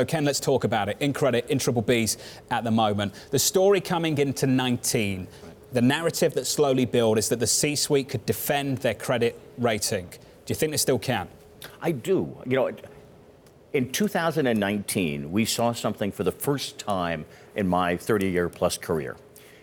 Ken, let's talk about it. In credit, in triple Bs at the moment. The story coming into 19, the narrative that slowly builds is that the C-suite could defend their credit rating. Do you think they still can? I do. You know, in 2019, we saw something for the first time in my 30-year-plus career.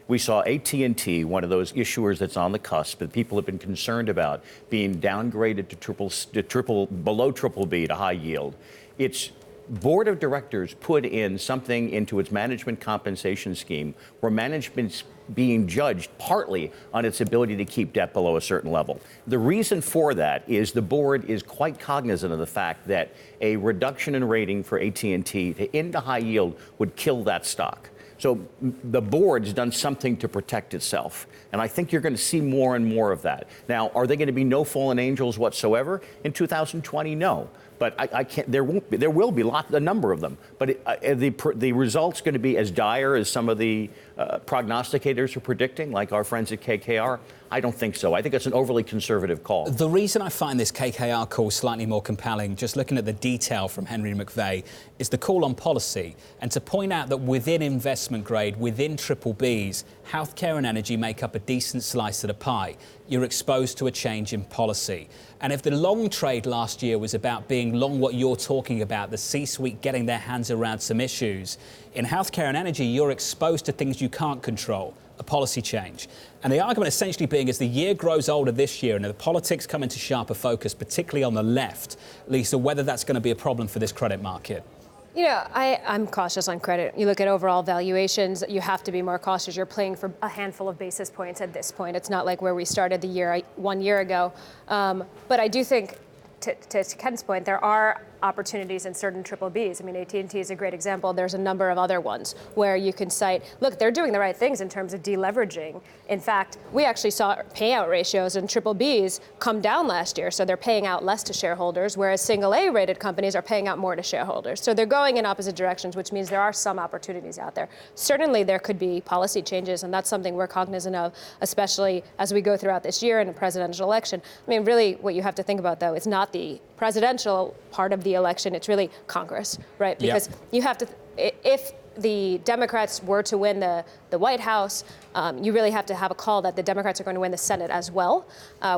We saw AT&T, one of those issuers that's on the cusp that people have been concerned about being downgraded to below triple B to high yield. Its board of directors put in something into its management compensation scheme where management's being judged partly on its ability to keep debt below a certain level. The reason for that is the board is quite cognizant of the fact that a reduction in rating for AT&T to into high yield would kill that stock. So the board's done something to protect itself. And I think you're going to see more and more of that. Now, are there going to be no fallen angels whatsoever in 2020? No. But I can't. There won't be. There will be a number of them. But the result's going to be as dire as some of the prognosticators are predicting, like our friends at KKR. I don't think so. I think it's an overly conservative call. The reason I find this KKR call slightly more compelling, just looking at the detail from Henry McVeigh, is the call on policy. And to point out that within investment grade, within triple Bs, healthcare and energy make up a decent slice of the pie. You're exposed to a change in policy. And if the long trade last year was about being long what you're talking about, the C-suite getting their hands around some issues, in healthcare and energy, you're exposed to things you can't control, a policy change. And the argument essentially being as the year grows older this year and the politics come into sharper focus, particularly on the left, Lisa, whether that's going to be a problem for this credit market. You know, I'm cautious on credit. You look at overall valuations, you have to be more cautious. You're playing for a handful of basis points at this point. It's not like where we started the year 1 year ago. But I do think, to Ken's point, there are opportunities in certain triple Bs. I mean, AT&T is a great example. There's a number of other ones where you can cite, look, they're doing the right things in terms of deleveraging. In fact, we actually saw payout ratios in triple Bs come down last year. So they're paying out less to shareholders, whereas single A rated companies are paying out more to shareholders. So they're going in opposite directions, which means there are some opportunities out there. Certainly there could be policy changes, and that's something we're cognizant of, especially as we go throughout this year in a presidential election. I mean, really what you have to think about, though, is not the presidential part of the election, it's really Congress, right? Because you have to, if the Democrats were to win the White House, you really have to have a call that the Democrats are going to win the Senate as well,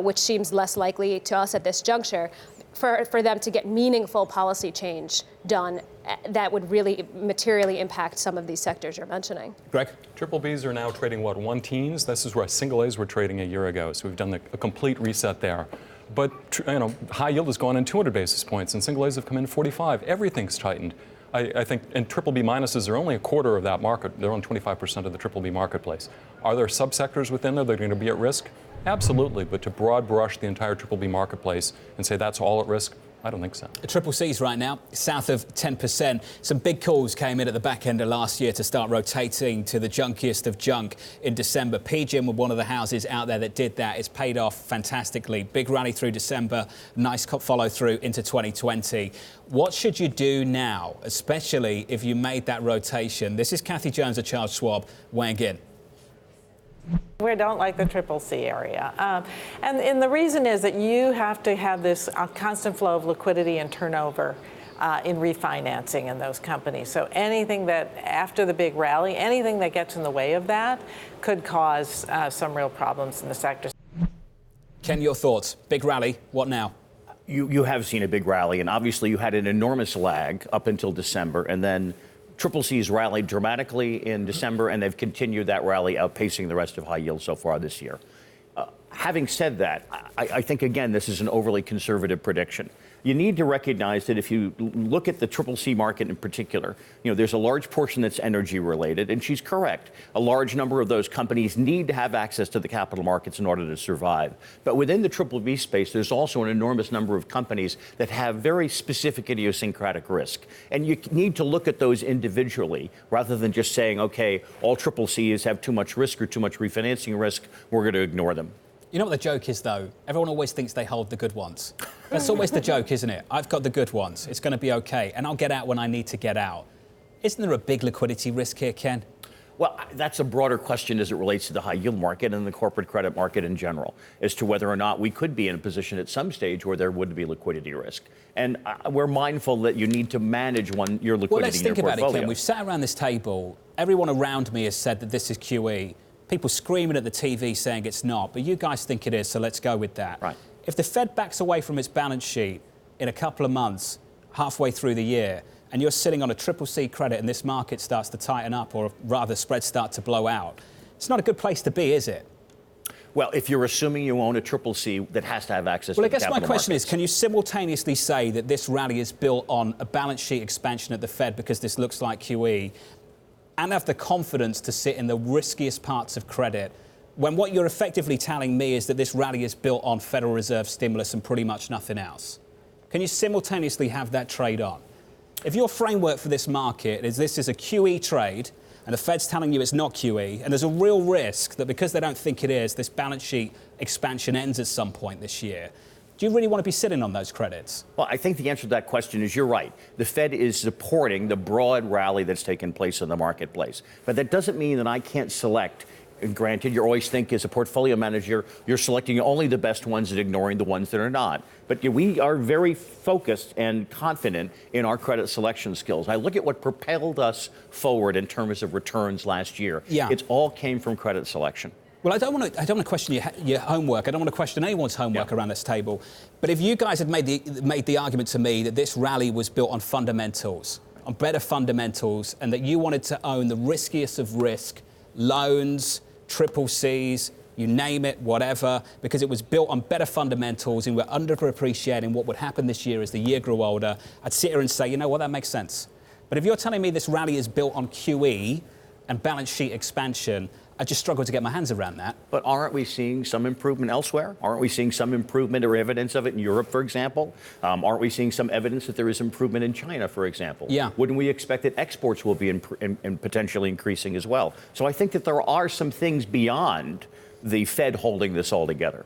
which seems less likely to us at this juncture, for them to get meaningful policy change done that would really materially impact some of these sectors you're mentioning. Greg? Triple Bs are now trading, what, 1-teens? This is where single As were trading a year ago, so we've done a complete reset there. But high yield has gone in 200 basis points, and single A's have come in 45. Everything's tightened. I think, and triple B minuses are only a quarter of that market. They're on 25% of the triple B marketplace. Are there subsectors within there that are going to be at risk? Absolutely, but to broad brush the entire triple B marketplace and say that's all at risk, I don't think so. The triple Cs right now, south of 10%. Some big calls came in at the back end of last year to start rotating to the junkiest of junk in December. PGIM were one of the houses out there that did that. It's paid off fantastically. Big rally through December, nice follow through into 2020. What should you do now, especially if you made that rotation? This is Kathy Jones at Charles Schwab weighing in. We don't like the triple C area. And the reason is that you have to have this constant flow of liquidity and turnover in refinancing in those companies. So anything that, after the big rally, anything that gets in the way of that could cause some real problems in the sector. Ken, your thoughts? Big rally, what now? You have seen a big rally, and obviously you had an enormous lag up until December, and then Triple C's rallied dramatically in December, and they've continued that rally, outpacing the rest of high yield so far this year. Having said that, I think, again, this is an overly conservative prediction. You need to recognize that if you look at the triple C market in particular, there's a large portion that's energy related, and she's correct. A large number of those companies need to have access to the capital markets in order to survive. But within the triple B space, there's also an enormous number of companies that have very specific idiosyncratic risk. And you need to look at those individually rather than just saying, okay, all triple Cs have too much risk or too much refinancing risk, we're going to ignore them. You know what the joke is, though? Everyone always thinks they hold the good ones. That's always the joke, isn't it? I've got the good ones. It's going to be okay. And I'll get out when I need to get out. Isn't there a big liquidity risk here, Ken? Well, that's a broader question as it relates to the high yield market and the corporate credit market in general, as to whether or not we could be in a position at some stage where there would be liquidity risk. And we're mindful that you need to manage your liquidity in your portfolio. Well, let's think about it, Ken. We've sat around this table. Everyone around me has said that this is QE. People screaming at the TV saying it's not, but you guys think it is, so let's go with that. Right. If the Fed backs away from its balance sheet in a couple of months, halfway through the year, and you're sitting on a CCC credit and this market starts to tighten up, or rather spreads start to blow out, it's not a good place to be, is it? Well, if you're assuming you own a CCC that has to have access to the capital markets. Well, I guess my question is, can you simultaneously say that this rally is built on a balance sheet expansion at the Fed because this looks like QE, and have the confidence to sit in the riskiest parts of credit, when what you're effectively telling me is that this rally is built on Federal Reserve stimulus and pretty much nothing else? Can you simultaneously have that trade on? If your framework for this market is this is a QE trade, and the Fed's telling you it's not QE, and there's a real risk that because they don't think it is, this balance sheet expansion ends at some point this year, do you really want to be sitting on those credits? Well, I think the answer to that question is you're right. The Fed is supporting the broad rally that's taken place in the marketplace. But that doesn't mean that I can't select. And granted, you always think as a portfolio manager, you're selecting only the best ones and ignoring the ones that are not. But we are very focused and confident in our credit selection skills. I look at what propelled us forward in terms of returns last year. Yeah. It all came from credit selection. Well, I don't want to question your homework. I don't want to question anyone's homework around this table. But if you guys had made the argument to me that this rally was built on fundamentals, on better fundamentals, and that you wanted to own the riskiest of risk, loans, CCCs, you name it, whatever, because it was built on better fundamentals and we're underappreciating what would happen this year as the year grew older, I'd sit here and say, you know what, that makes sense. But if you're telling me this rally is built on QE and balance sheet expansion, I just struggle to get my hands around that. But aren't we seeing some improvement elsewhere? Aren't we seeing some improvement or evidence of it in Europe, for example? Aren't we seeing some evidence that there is improvement in China, for example? Yeah. Wouldn't we expect that exports will be potentially increasing as well? So I think that there are some things beyond the Fed holding this all together.